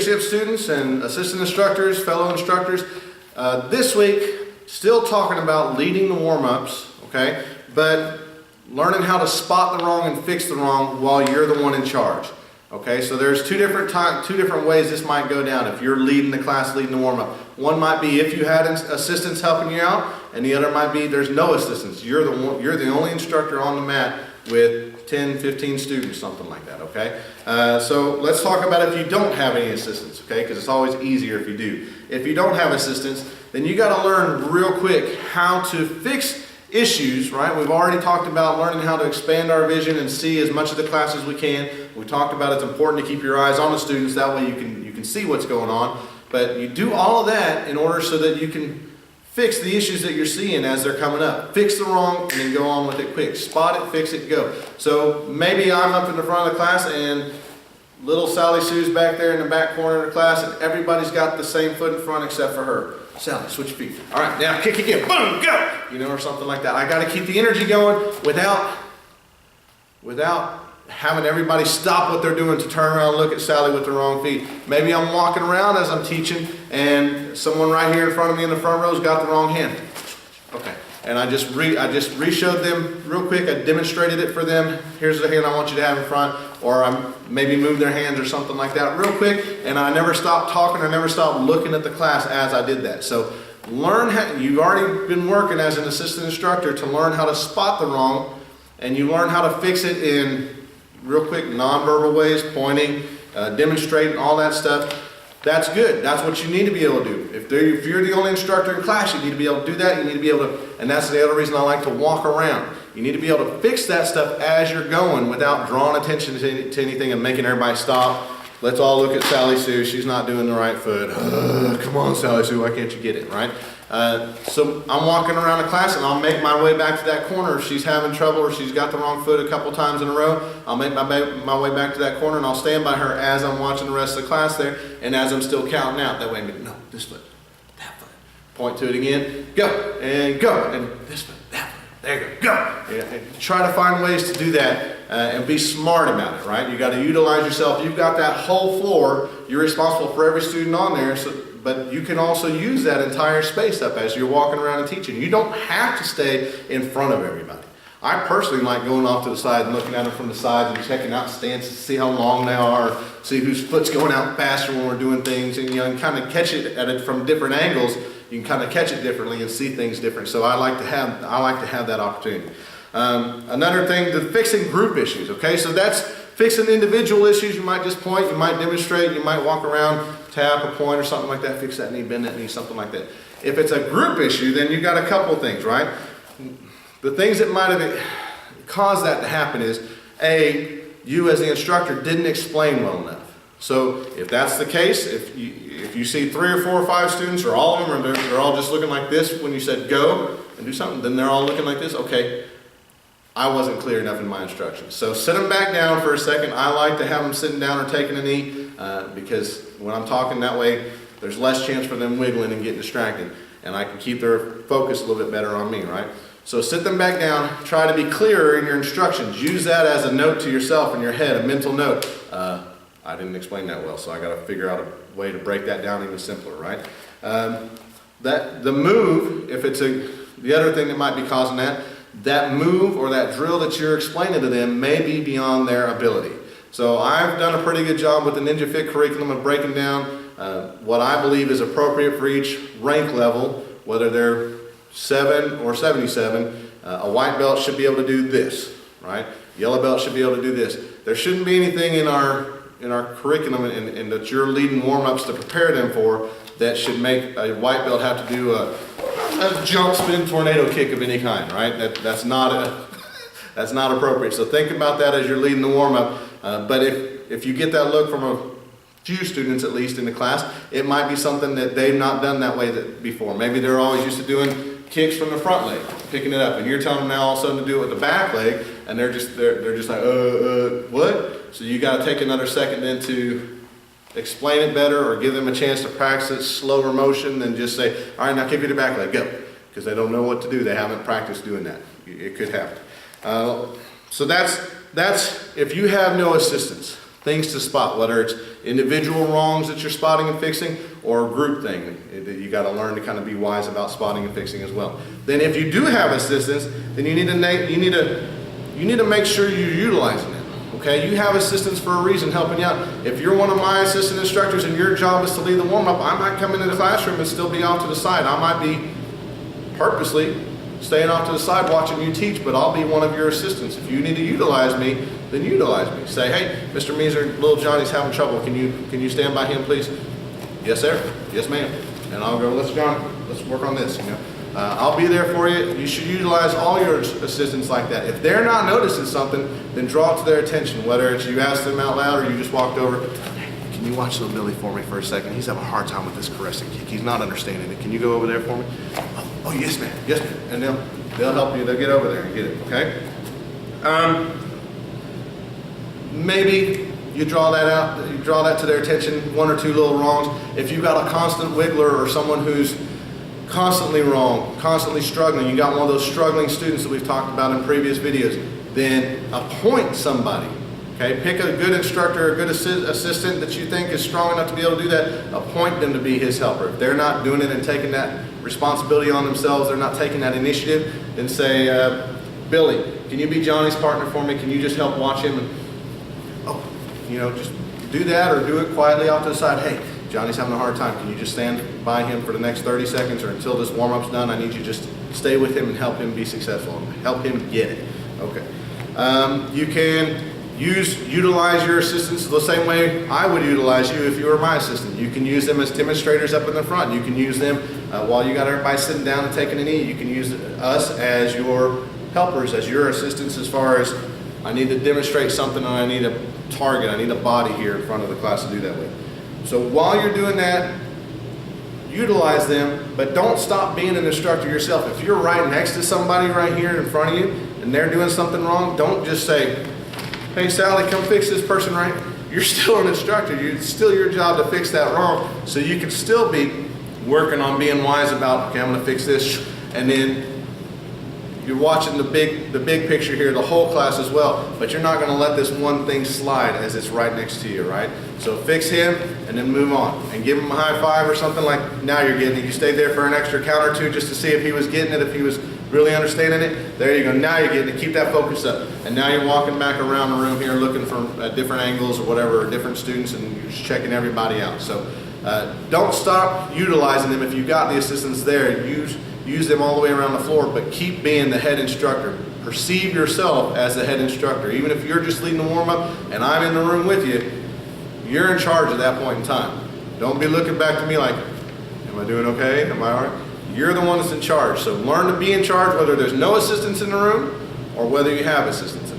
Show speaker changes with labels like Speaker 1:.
Speaker 1: leadership students and assistant instructors, fellow instructors. This week, still talking about leading the warm-ups, okay? But learning how to spot the wrong and fix the wrong while you're the one in charge. Okay, so there's two different ways this might go down if you're leading the class, leading the warm-up. One might be if you had assistants helping you out, and the other might be there's no assistants. You're the only instructor on the mat with 10, 15 students, something like that, okay? So let's talk about if you don't have any assistants, okay? Because it's always easier if you do. If you don't have assistants, then you got to learn real quick how to fix issues, right? We've already talked about learning how to expand our vision and see as much of the class as we can. We talked about it's important to keep your eyes on the students, that way you can see what's going on. But you do all of that in order so that you can fix the issues that you're seeing as they're coming up. Fix the wrong and then go on with it quick. Spot it, fix it, go. So maybe I'm up in the front of the class and little Sally Sue's back there in the back corner of the class and everybody's got the same foot in front except for her. Sally, switch your feet. All right, now kick again. Boom, go! You know, or something like that. I got to keep the energy going without having everybody stop what they're doing to turn around and look at Sally with the wrong feet. Maybe I'm walking around as I'm teaching and someone right here in front of me in the front row's got the wrong hand. Okay, and I just re-showed them real quick. I demonstrated it for them. Here's the hand I want you to have in front, or I maybe move their hands or something like that real quick, and I never stopped talking, I never stopped looking at the class as I did that. So learn how, you've already been working as an assistant instructor to learn how to spot the wrong, and you learn how to fix it in real quick nonverbal ways, pointing, demonstrating, all that stuff. That's good. That's what you need to be able to do. If you're the only instructor in class, you need to be able to do that. You need to be able to, and that's the other reason I like to walk around. You need to be able to fix that stuff as you're going without drawing attention to anything and making everybody stop. Let's all look at Sally Sue. She's not doing the right foot. Come on, Sally Sue, why can't you get it, right? So I'm walking around the class and I'll make my way back to that corner. If she's having trouble or she's got the wrong foot a couple times in a row, I'll make my way back to that corner and I'll stand by her as I'm watching the rest of the class there and as I'm still counting out. That way, no, this foot, that foot. Point to it again, go, and this foot, that foot. There you go, go. Yeah, try to find ways to do that and be smart about it, right? You got to utilize yourself. You've got that whole floor. You're responsible for every student on there, but you can also use that entire space up as you're walking around and teaching. You don't have to stay in front of everybody. I personally like going off to the side and looking at them from the side and checking out stances to see how long they are, see whose foot's going out faster when we're doing things, and you know, kind of catch it at it from different angles. You can kind of catch it differently and see things different. So I like to have that opportunity. Another thing, the fixing group issues. Okay, so that's fixing individual issues. You might just point, you might demonstrate, you might walk around, tap or point or something like that. Fix that knee, bend that knee, something like that. If it's a group issue, then you got a couple things, right? The things that might have caused that to happen is A, you as the instructor didn't explain well enough. So if that's the case, if you see 3 or 4 or 5 students or all of them, or they're all just looking like this when you said go and do something, then they're all looking like this, okay, I wasn't clear enough in my instructions. So sit them back down for a second. I like to have them sitting down or taking a knee because when I'm talking that way, there's less chance for them wiggling and getting distracted. And I can keep their focus a little bit better on me, right? So sit them back down, try to be clearer in your instructions. Use that as a note to yourself in your head, a mental note. I didn't explain that well, so I got to figure out a way to break that down even simpler, right? The move, if it's the other thing that might be causing that move or that drill that you're explaining to them may be beyond their ability. So I've done a pretty good job with the Ninja Fit curriculum of breaking down what I believe is appropriate for each rank level, whether they're 7 or 77. A white belt should be able to do this, right? Yellow belt should be able to do this. There shouldn't be anything in our curriculum and that you're leading warm-ups to prepare them for that should make a white belt have to do a jump, spin, tornado kick of any kind, right? That's not appropriate. So think about that as you're leading the warm-up. But if you get that look from a few students at least in the class, it might be something that they've not done that way before. Maybe they're always used to doing kicks from the front leg, picking it up, and you're telling them now all of a sudden to do it with the back leg, and they're just like, what? So you got to take another second then to explain it better or give them a chance to practice it slower motion than just say, all right, now kick with the back leg, go. Because they don't know what to do. They haven't practiced doing that. It could happen. So that's if you have no assistance, things to spot, whether it's individual wrongs that you're spotting and fixing or a group thing that you got to learn to kind of be wise about spotting and fixing as well. Then if you do have assistants, then you need to make sure you're utilizing them. Okay, you have assistants for a reason helping you out. If you're one of my assistant instructors and your job is to lead the warm-up, I might come into the classroom and still be off to the side. I might be purposely staying off to the side watching you teach, but I'll be one of your assistants. If you need to utilize me, then utilize me. Say, hey, Mr. Meeser, little Johnny's having trouble. Can you stand by him, please? Yes, sir. Yes, ma'am. And I'll go, let's work on this. I'll be there for you. You should utilize all your assistants like that. If they're not noticing something, then draw it to their attention, whether it's you ask them out loud or you just walked over. Can you watch little Billy for me for a second? He's having a hard time with this caressing kick. He's not understanding it. Can you go over there for me? Oh yes, ma'am. Yes, ma'am. And they'll help you. They'll get over there and get it, okay? Maybe you draw that out, you draw that to their attention, one or two little wrongs. If you've got a constant wiggler or someone who's constantly wrong, constantly struggling, you got one of those struggling students that we've talked about in previous videos, then appoint somebody. Okay, pick a good instructor, a good assistant that you think is strong enough to be able to do that, appoint them to be his helper. If they're not doing it and taking that responsibility on themselves, they're not taking that initiative, then say, Billy, can you be Johnny's partner for me? Can you just help watch him? And, just do that or do it quietly off to the side. Hey, Johnny's having a hard time. Can you just stand by him for the next 30 seconds or until this warm-up's done? I need you just stay with him and help him be successful and help him get it. Okay. You can utilize your assistants the same way I would utilize you if you were my assistant. You can use them as demonstrators up in the front. You can use them while you got everybody sitting down and taking a knee. You can use us as your helpers, as your assistants as far as I need to demonstrate something and I need a target, I need a body here in front of the class to do that with. So while you're doing that, utilize them, but don't stop being an instructor yourself. If you're right next to somebody right here in front of you and they're doing something wrong, don't just say, hey Sally, come fix this person right. You're still an instructor. It's still your job to fix that wrong. So you can still be working on being wise about, okay, I'm gonna fix this, and then you're watching the big picture here, the whole class as well, but you're not gonna let this one thing slide as it's right next to you, right? So fix him and then move on and give him a high five or something like, now you're getting it. You stayed there for an extra count or two just to see if he was getting it, if he was really understanding it. There you go, now you're getting it. Keep that focus up. And now you're walking back around the room here looking for different angles or whatever, or different students, and you're just checking everybody out. So don't stop utilizing them. If you've got the assistants there, use them all the way around the floor, but keep being the head instructor. Perceive yourself as the head instructor. Even if you're just leading the warm-up and I'm in the room with you, you're in charge at that point in time. Don't be looking back to me like, am I doing okay? Am I all right? You're the one that's in charge. So learn to be in charge whether there's no assistants in the room or whether you have assistants in the